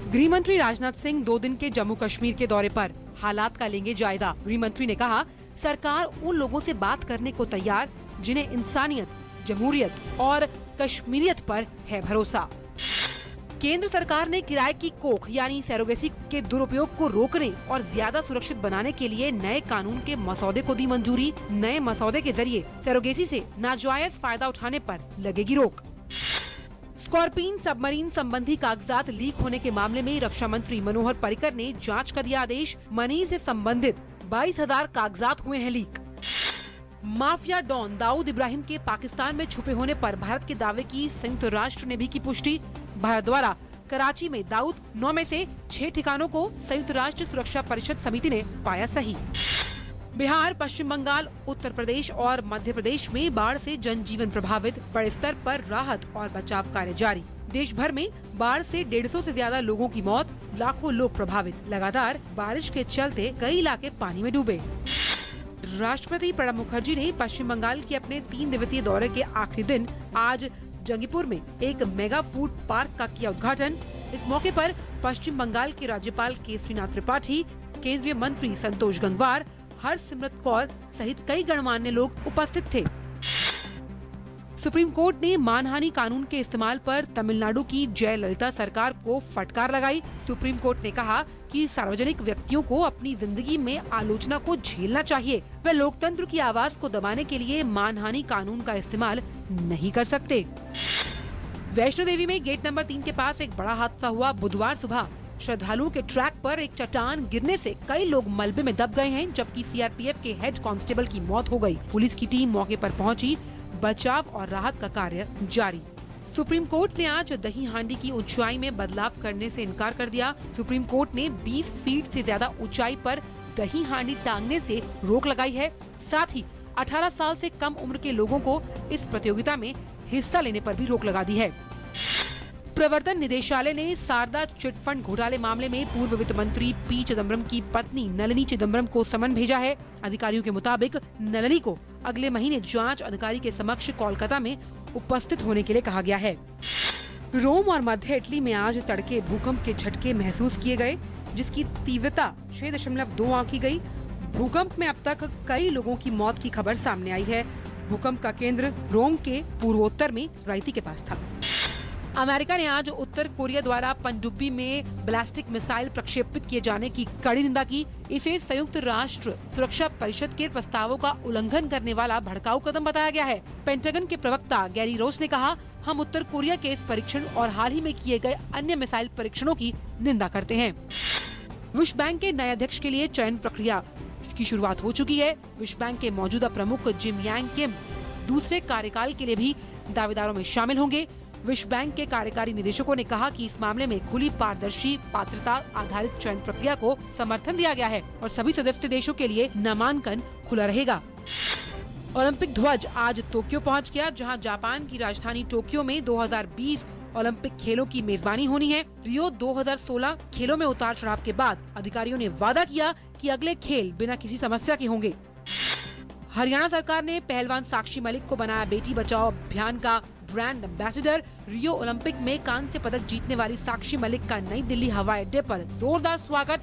गृह मंत्री राजनाथ सिंह 2 दिन के जम्मू कश्मीर के दौरे पर, हालात का लेंगे जायजा। गृह मंत्री ने कहा, सरकार उन लोगों से बात करने को तैयार जिन्हें इंसानियत, जमहूरियत और कश्मीरियत पर है भरोसा। केंद्र सरकार ने किराए की कोख यानी सरोगेसी के दुरुपयोग को रोकने और ज्यादा सुरक्षित बनाने के लिए नए कानून के मसौदे को दी मंजूरी। नए मसौदे के जरिए सरोगेसी से नाजायज फायदा उठाने पर लगेगी रोक। स्कॉर्पिन सबमरीन संबंधी कागजात लीक होने के मामले में रक्षा मंत्री मनोहर पर्रिकर ने जांच का दिया आदेश। मनी से संबंधित 22,000 कागजात हुए हैं लीक। माफिया डॉन दाऊद इब्राहिम के पाकिस्तान में छुपे होने पर भारत के दावे की संयुक्त राष्ट्र ने भी की पुष्टि। भारत द्वारा कराची में दाऊद 9 में से 6 ठिकानों को संयुक्त राष्ट्र सुरक्षा परिषद समिति ने पाया सही। बिहार, पश्चिम बंगाल, उत्तर प्रदेश और मध्य प्रदेश में बाढ़ से जनजीवन प्रभावित, बड़े स्तर पर राहत और बचाव कार्य जारी। देश भर में बाढ़ से 150 से ज्यादा लोगों की मौत, लाखों लोग प्रभावित। लगातार बारिश के चलते कई इलाके पानी में डूबे। राष्ट्रपति प्रणब मुखर्जी ने पश्चिम बंगाल के अपने 3 दिवसीय दौरे के आखिरी दिन आज जंगीपुर में एक मेगा फूड पार्क का किया उद्घाटन। इस मौके पर पश्चिम बंगाल के राज्यपाल केसरीनाथ त्रिपाठी, केंद्रीय मंत्री संतोष गंगवार, हरसिमरत कौर सहित कई गणमान्य लोग उपस्थित थे। सुप्रीम कोर्ट ने मानहानि कानून के इस्तेमाल पर तमिलनाडु की जयललिता सरकार को फटकार लगाई। सुप्रीम कोर्ट ने कहा कि सार्वजनिक व्यक्तियों को अपनी जिंदगी में आलोचना को झेलना चाहिए। वे लोकतंत्र की आवाज को दबाने के लिए मानहानि कानून का इस्तेमाल नहीं कर सकते। वैष्णो देवी में गेट नंबर 3 के पास एक बड़ा हादसा हुआ। बुधवार सुबह श्रद्धालुओं के ट्रैक पर एक चट्टान गिरने से कई लोग मलबे में दब गए हैं, जबकि सीआरपीएफ के हेड कांस्टेबल की मौत हो गई। पुलिस की टीम मौके पर पहुंची, बचाव और राहत का कार्य जारी। सुप्रीम कोर्ट ने आज दही हांडी की ऊंचाई में बदलाव करने से इनकार कर दिया। सुप्रीम कोर्ट ने 20 फीट से ज्यादा ऊंचाई पर दही हांडी टांगने से रोक लगाई है। साथ ही 18 साल से कम उम्र के लोगों को इस प्रतियोगिता में हिस्सा लेने पर भी रोक लगा दी है। प्रवर्तन निदेशालय ने शारदा चिटफंड घोटाले मामले में पूर्व वित्त मंत्री पी चिदम्बरम की पत्नी नलिनी चिदम्बरम को समन भेजा है। अधिकारियों के मुताबिक नलिनी को अगले महीने जांच अधिकारी के समक्ष कोलकाता में उपस्थित होने के लिए कहा गया है। रोम और मध्य इटली में आज तड़के भूकंप के झटके महसूस किए गए, जिसकी तीव्रता 6.2 आंकी गई। भूकंप में अब तक कई लोगों की मौत की खबर सामने आई है। भूकंप का केंद्र रोम के पूर्वोत्तर में रायती के पास था। अमेरिका ने आज उत्तर कोरिया द्वारा पनडुब्बी में बैलिस्टिक मिसाइल प्रक्षेपित किए जाने की कड़ी निंदा की। इसे संयुक्त राष्ट्र सुरक्षा परिषद के प्रस्तावों का उल्लंघन करने वाला भड़काऊ कदम बताया गया है। पेंटागन के प्रवक्ता गैरी रोस ने कहा, हम उत्तर कोरिया के इस परीक्षण और हाल ही में किए गए अन्य मिसाइल परीक्षणों की निंदा करते हैं। विश्व बैंक के नए अध्यक्ष के लिए चयन प्रक्रिया की शुरुआत हो चुकी है। विश्व बैंक के मौजूदा प्रमुख जिम यांग किम दूसरे कार्यकाल के लिए भी दावेदारों में शामिल होंगे। विश्व बैंक के कार्यकारी निदेशकों ने कहा कि इस मामले में खुली, पारदर्शी, पात्रता आधारित चयन प्रक्रिया को समर्थन दिया गया है और सभी सदस्य देशों के लिए नामांकन खुला रहेगा। ओलंपिक ध्वज आज टोक्यो पहुंच गया, जहां जापान की राजधानी टोक्यो में 2020 ओलंपिक खेलों की मेजबानी होनी है। रियो 2016 खेलों में उतार चढ़ाव के बाद अधिकारियों ने वादा किया कि अगले खेल बिना किसी समस्या के होंगे। हरियाणा सरकार ने पहलवान साक्षी मलिक को बनाया बेटी बचाओ अभियान का ब्रांड एम्बेसडर। रियो ओलंपिक में कांस्य पदक जीतने वाली साक्षी मलिक का नई दिल्ली हवाई अड्डे पर जोरदार स्वागत।